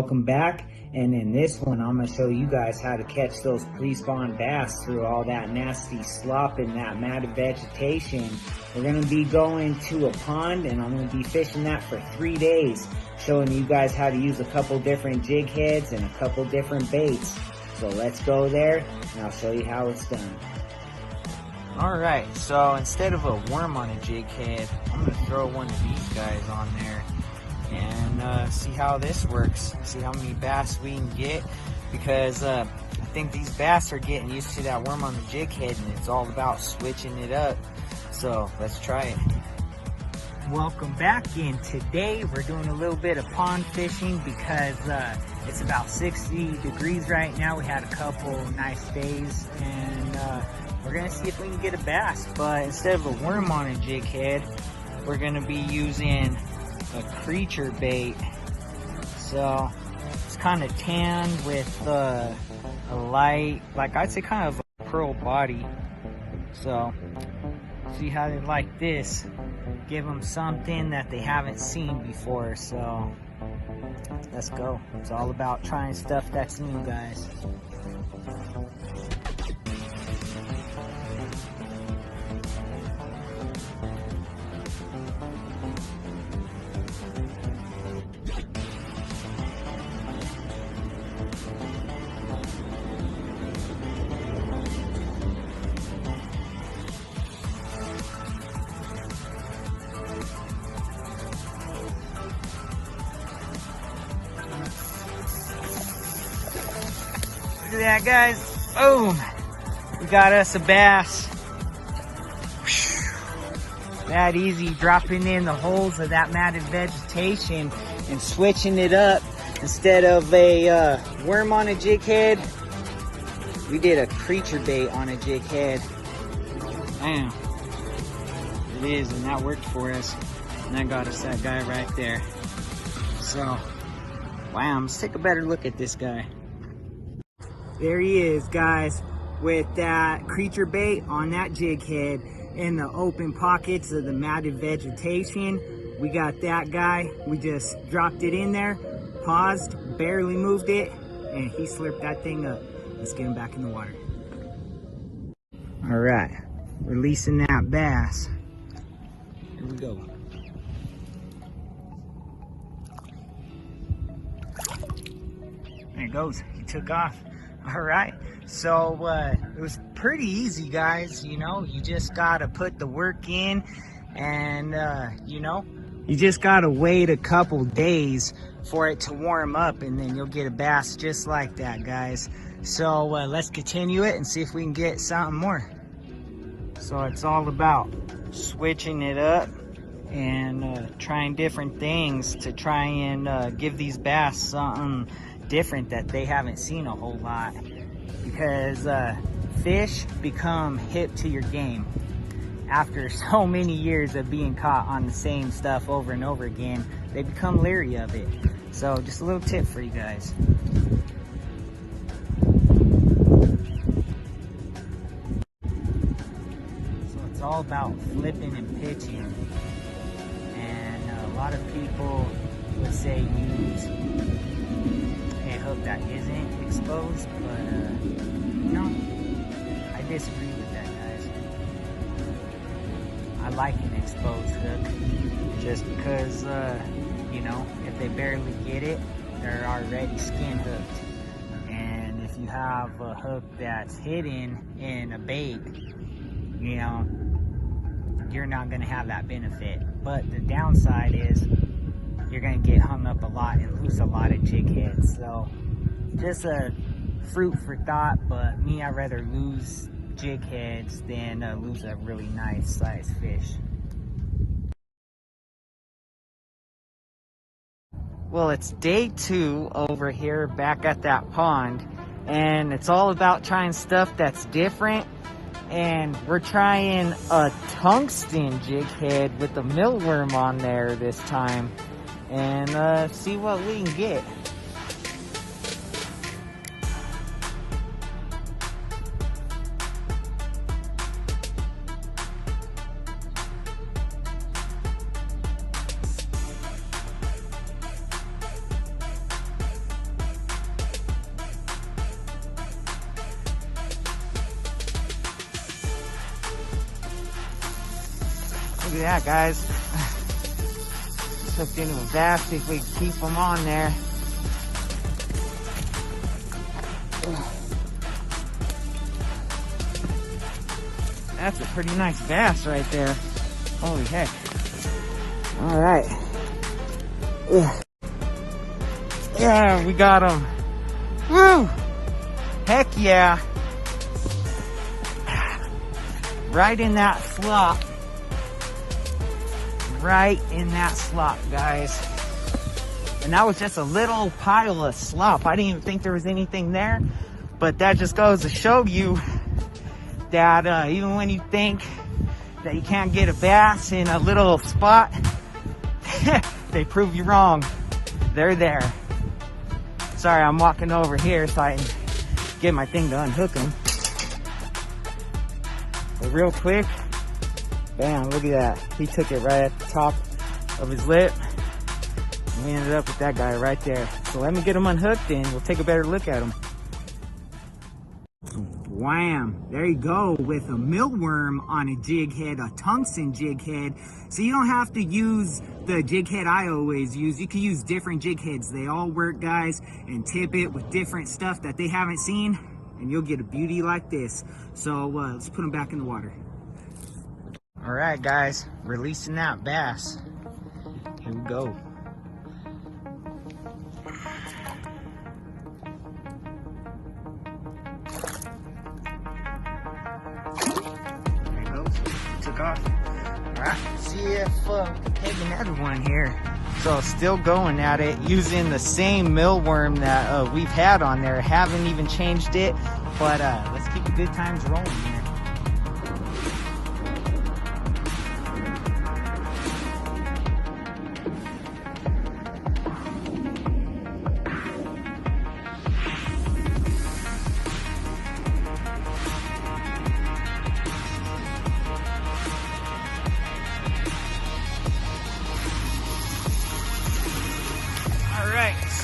welcome back. And in this one, I'm going to show you guys how to catch those pre-spawn bass through all that nasty slop and that matted vegetation. We're going to be going to a pond, and I'm going to be fishing that for 3 days, showing you guys how to use a couple different jig heads and a couple different baits. So let's go there, and I'll show you how it's done. Alright, so instead of a worm on a jig head, I'm going to throw one of these guys on there and see how this works, see how many bass we can get, because I think these bass are getting used to that worm on the jig head, and it's all about switching it up. So let's try it. Welcome back, and today we're doing a little bit of pond fishing because it's about 60 degrees right now. We had a couple nice days, and we're gonna see if we can get a bass. But instead of a worm on a jig head, we're gonna be using a creature bait. So it's kind of tan with a light, like I'd say kind of a pearl body. So see how they like this, give them something that they haven't seen before. So let's go. It's all about trying stuff that's new, guys. Look at that, guys. Boom! We got us a bass. That easy, dropping in the holes of that matted vegetation and switching it up. Instead of a worm on a jig head, we did a creature bait on a jig head. Bam! It is, and that worked for us. And that got us that guy right there. So, wow, let's take a better look at this guy. There he is, guys, with that creature bait on that jig head in the open pockets of the matted vegetation. We got that guy. We just dropped it in there, paused, barely moved it, and he slurped that thing up. Let's get him back in the water. All right, releasing that bass. Here we go. There it goes. He took off. All right, so it was pretty easy, guys. You know, you just gotta put the work in, and you know, you just gotta wait a couple days for it to warm up, and then you'll get a bass just like that, guys. So let's continue it and see if we can get something more. So it's all about switching it up and trying different things to try and give these bass something different that they haven't seen a whole lot, because fish become hip to your game after so many years of being caught on the same stuff over and over again. They become leery of it. So just a little tip for you guys. So it's all about flipping and pitching, and a lot of people would say use a hook that isn't exposed, but no, I disagree with that, guys. I like an exposed hook just because you know, if they barely get it, they're already skin hooked. And if you have a hook that's hidden in a bait, you know, you're not going to have that benefit. But the downside is you're going to get hung up a lot and lose a lot of jig heads. So just a fruit for thought, but me, I'd rather lose jig heads than lose a really nice sized fish. Well, it's day 2 over here back at that pond, and it's all about trying stuff that's different. And we're trying a tungsten jig head with a millworm on there this time, and see what we can get. Look at that, guys. Hooked into a bass, see if we can keep them on there. That's a pretty nice bass right there. Holy heck. All right. Yeah, we got him. Woo! Heck yeah. Right in that slop. Right in that slop, guys. And that was just a little pile of slop. I didn't even think there was anything there. But that just goes to show you that even when you think that you can't get a bass in a little spot, they prove you wrong. They're there. Sorry, I'm walking over here so I can get my thing to unhook them. But real quick, bam, look at that. He took it right at the top of his lip. We ended up with that guy right there. So let me get him unhooked and we'll take a better look at him. Wham! There you go, with a millworm on a jig head, a tungsten jig head. So you don't have to use the jig head I always use. You can use different jig heads. They all work, guys, and tip it with different stuff that they haven't seen, and you'll get a beauty like this. So let's put them back in the water. All right, guys, releasing that bass. Here we go. Took off. All right, see if we can take another one here. So still going at it using the same millworm that we've had on there. Haven't even changed it, but let's keep the good times rolling here.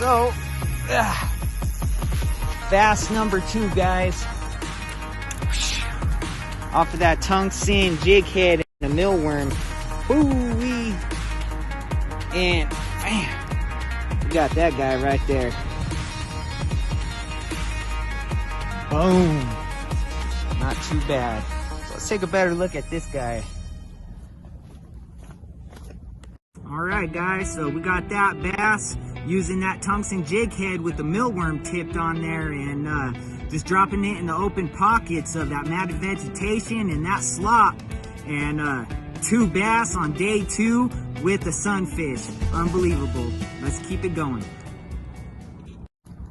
So, bass number 2, guys. Off of that tungsten jig head and a millworm. Ooh-wee. And, man, we got that guy right there. Boom. Not too bad. So let's take a better look at this guy. All right, guys, so we got that bass using that tungsten jig head with the millworm tipped on there, and just dropping it in the open pockets of that matted vegetation and that slop, and 2 bass on day 2 with the sunfish. Unbelievable. Let's keep it going.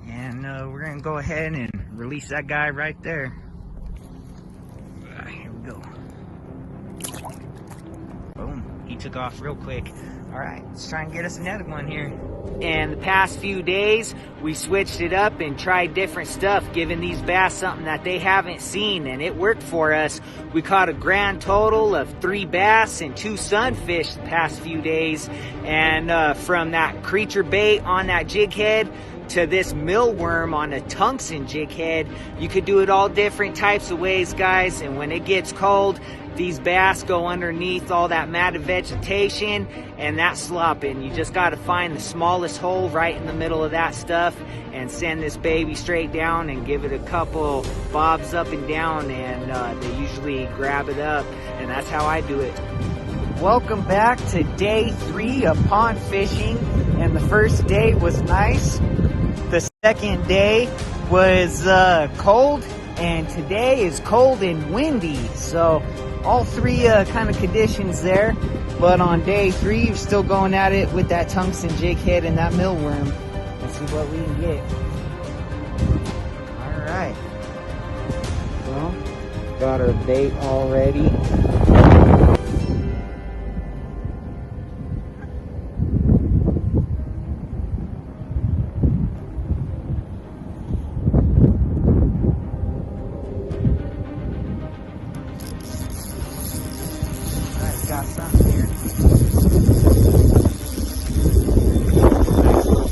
And we're gonna go ahead and release that guy right there. Here we go. Boom. He took off real quick. All right, let's try and get us another one here. And the past few days, we switched it up and tried different stuff, giving these bass something that they haven't seen, and it worked for us. We caught a grand total of 3 bass and 2 sunfish the past few days. And from that creature bait on that jig head to this millworm on a tungsten jig head, you could do it all different types of ways, guys. And when it gets cold, these bass go underneath all that matted vegetation and that slop, and you just got to find the smallest hole right in the middle of that stuff and send this baby straight down and give it a couple bobs up and down, and they usually grab it up, and that's how I do it. Welcome back to day 3 of pond fishing, and the first day was nice. The second day was cold, and today is cold and windy, so all 3 kind of conditions there. But on day 3, you're still going at it with that tungsten jig head and that millworm. Let's see what we can get. All right. Well, got our bait already. Got some here.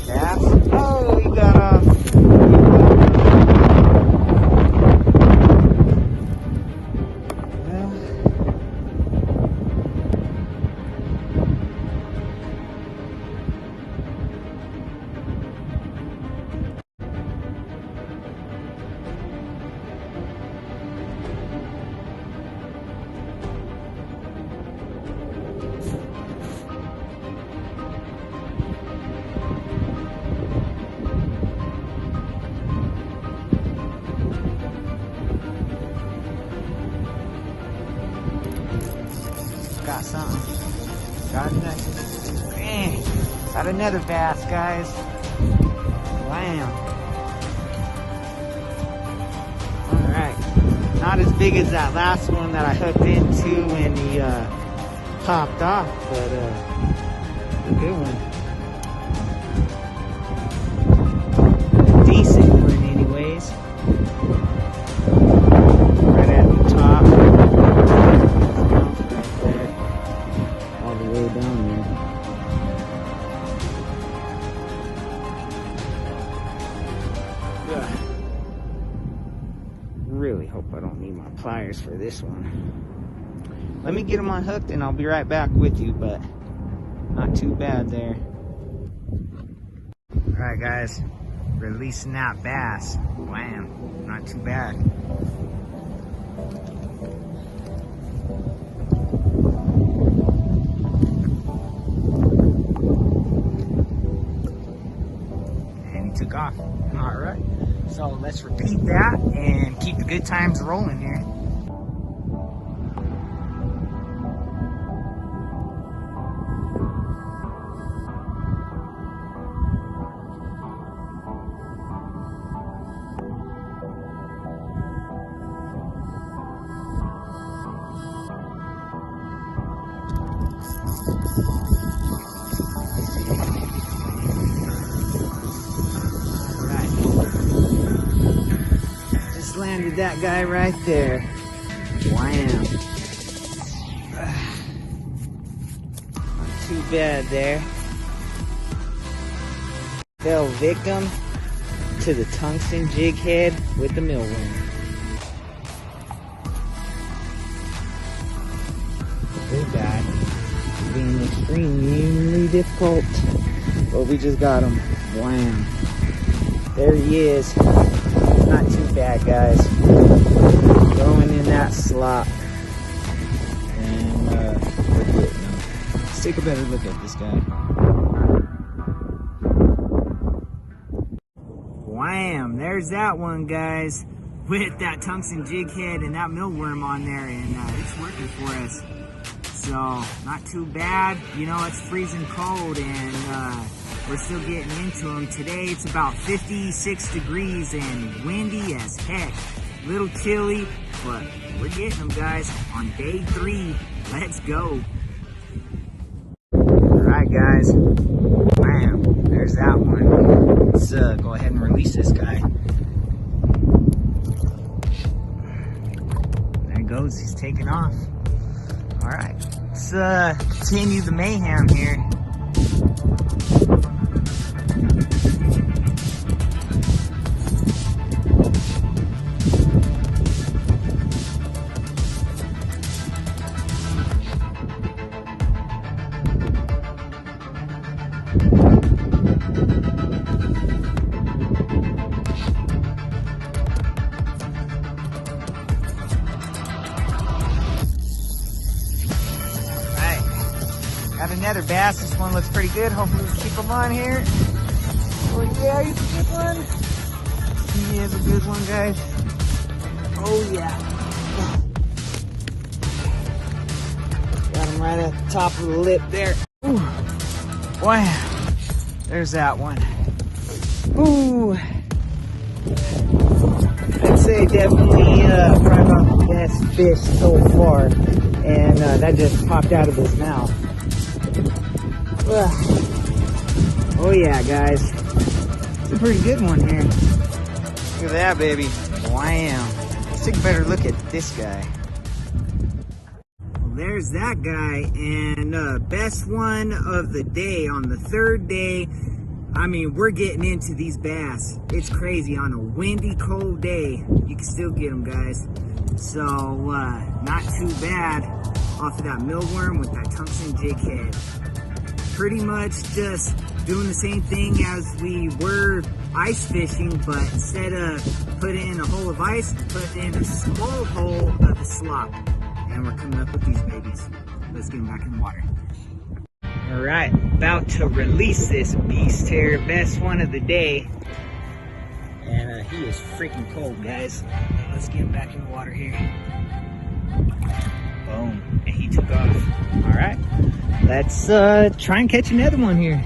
Bass. Oh, he got off. Well, Got another bass, guys. Wow. Alright. Not as big as that last one that I hooked into when he popped off, but a good one. Decent one anyways. Right at the top. Right there. All the way down there. Ugh. Really hope I don't need my pliers for this one. Let me get them unhooked and I'll be right back with you, but not too bad there. Alright guys, releasing that bass. Wham, not too bad. And he took off. Alright, so let's repeat that and keep the good times rolling here. Landed that guy right there. Wham. Not too bad there. Fell victim to the tungsten jig head with the millworm. Too bad. Being extremely difficult. But we just got him. Wham. There he is. Not too bad, guys. Going in that slop. And we're getting him. Let's take a better look at this guy. Wham! There's that one, guys. With that tungsten jig head and that millworm on there. And it's working for us. So, not too bad. You know, it's freezing cold and we're still getting into them. Today it's about 56 degrees and windy as heck. Little chilly, but we're getting them, guys, on day 3. Let's go. Alright, guys. Bam. There's that one. Let's go ahead and release this guy. There he goes. He's taking off. Alright. Let's continue the mayhem here. Got another bass. This one looks pretty good. Hopefully we keep him on here. Oh yeah, he's a good one. He is a good one, guys. Oh yeah. Got him right at the top of the lip there. Ooh. Wow. There's that one. Ooh. I'd say definitely probably about the best fish so far. And that just popped out of his mouth. Oh yeah, guys. It's a pretty good one here. Look at that, baby. Wham. Let's take a better look at this guy. Well, there's that guy, and best one of the day on the 3rd day. I mean, we're getting into these bass. It's crazy. On a windy, cold day, you can still get them, guys. So, not too bad off of that millworm with that tungsten jig head. Pretty much just doing the same thing as we were ice fishing, but instead of putting it in a hole of ice, put it in a small hole of the slop. And we're coming up with these babies. Let's get them back in the water. Alright, about to release this beast here. Best one of the day. And he is freaking cold, guys. Let's get him back in the water here. Boom. And he took off. All right. Let's try and catch another one here.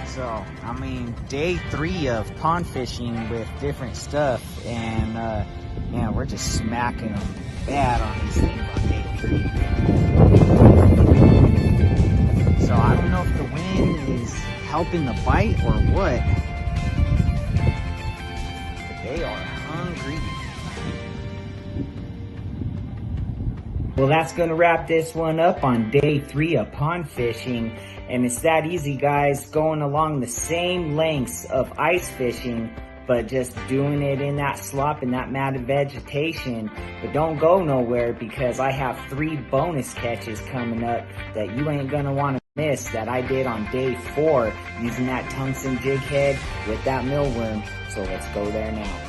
So, I mean, day 3 of pond fishing with different stuff, and man, we're just smacking them bad on these things on day 3. So I don't know if the wind is helping the bite or what, but they are hungry. Well, that's going to wrap this one up on day 3 of pond fishing. And it's that easy, guys, going along the same lengths of ice fishing, but just doing it in that slop and that matted vegetation. But don't go nowhere, because I have 3 bonus catches coming up that you ain't going to want to miss that I did on day 4 using that tungsten jig head with that millworm. So let's go there now.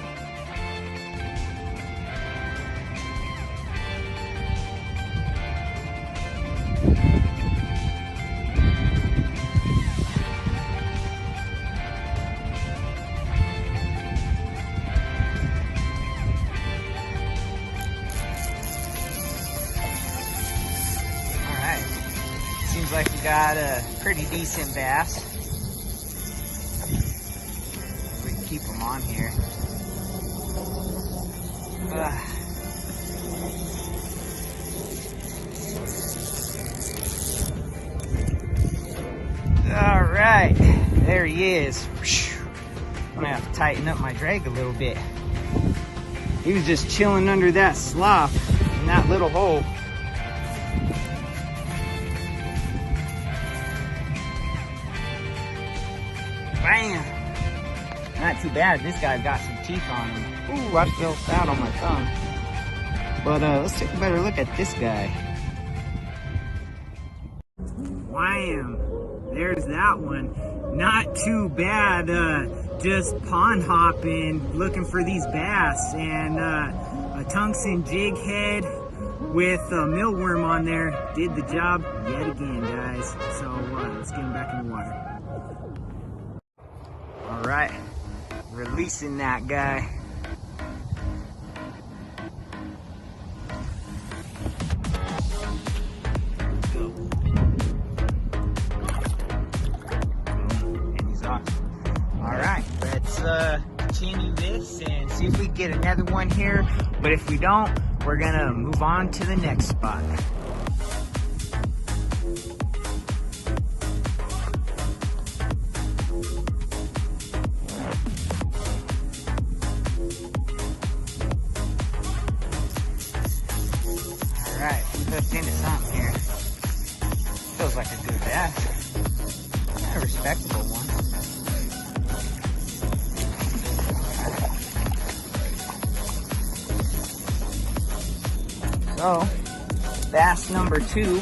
Seems like we got a pretty decent bass. We can keep them on here. All right, there he is. I'm gonna have to tighten up my drag a little bit. He was just chilling under that slop in that little hole. Bam! Not too bad. This guy's got some teeth on him. Ooh, I feel fat on my tongue. But let's take a better look at this guy. Wham! There's that one. Not too bad. Just pond hopping, looking for these bass, and a tungsten jig head with a millworm on there did the job yet again, guys. So let's get him back in the water. All right, releasing that guy. And he's off. All right, let's continue this and see if we get another one here. But if we don't, we're gonna move on to the next spot. Alright, we hooked into something here. Feels like a good bass. A respectable one. So, bass number 2.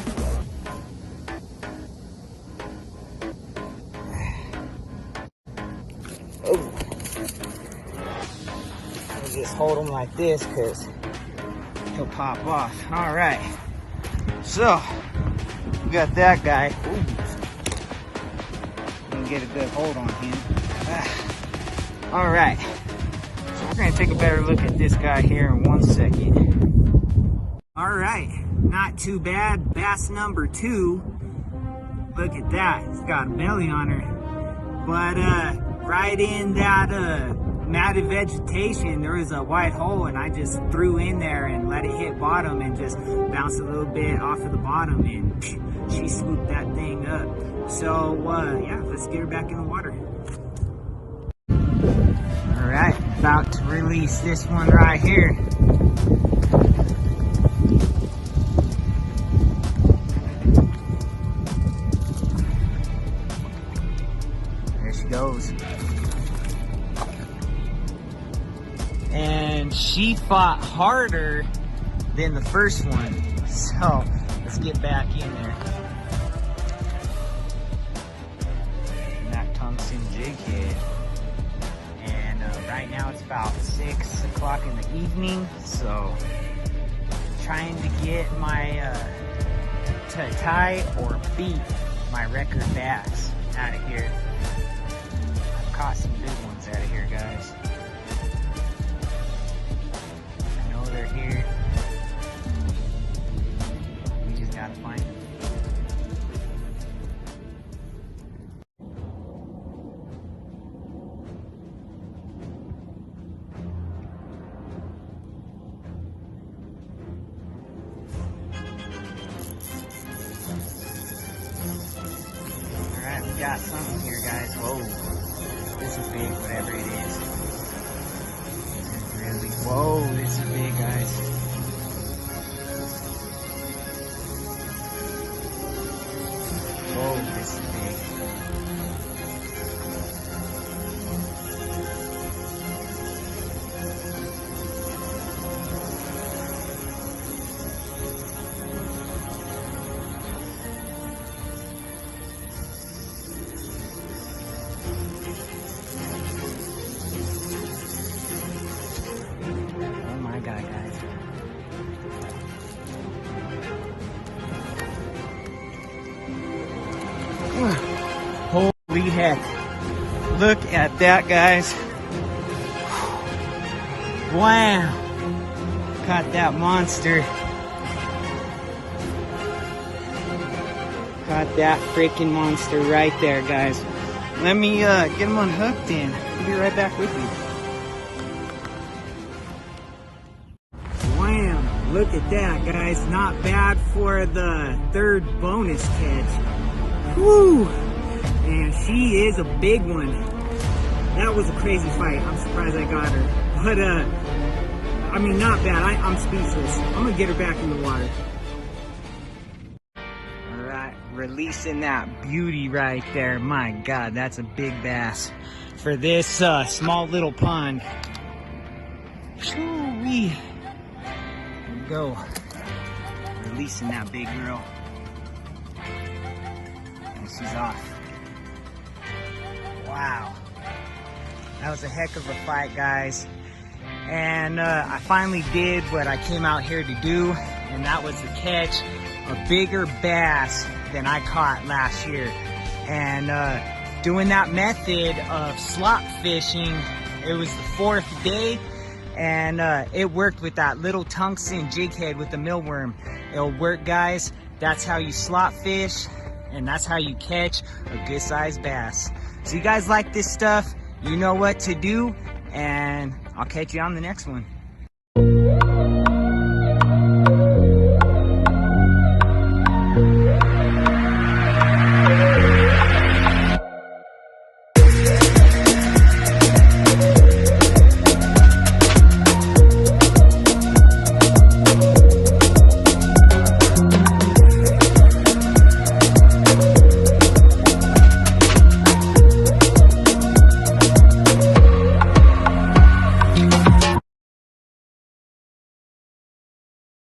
Oh. We'll just hold him like this because he'll pop off. All right, so we got that guy. Ooh. We can get a good hold on him. All right, so we're gonna take a better look at this guy here in 1 second. All right, not too bad. Bass number 2. Look at that. He's got a belly on her. But right in that matted vegetation, there was a white hole, and I just threw in there and let it hit bottom and just bounced a little bit off of the bottom, and she swooped that thing up. So yeah, let's get her back in the water. All right, about to release this one right here. There she goes. And she fought harder than the first one. So let's get back in there. And that tungsten jig head. And right now it's about 6 o'clock in the evening. So trying to get my to tie or beat my record bass out of here. I've caught some big ones out of here, guys. They're here. gotta find him. Alright, we got something here, guys. Whoa. This is big, whatever it is. Really? Whoa, this is big, guys. Whoa, this is big. Oh my God, guys. Holy heck. Look at that, guys. Wow. Caught that monster. Caught that freaking monster right there, guys. Let me get him unhooked in. I'll be right back with you. Wham! Look at that, guys. Not bad for the third bonus catch. Whew! And she is a big one. That was a crazy fight. I'm surprised I got her. But, I mean, not bad. I'm speechless. I'm gonna get her back in the water. Alright, releasing that beauty right there. My God, that's a big bass. For this small little pond. Woo-wee. There we go. Releasing that big girl. And she's off. Wow. That was a heck of a fight, guys. And I finally did what I came out here to do, and that was to catch a bigger bass than I caught last year. And doing that method of slop fishing, it was the 4th day, and it worked with that little tungsten jig head with the millworm. It'll work, guys. That's how you slop fish, and that's how you catch a good sized bass. So you guys like this stuff, you know what to do, and I'll catch you on the next one.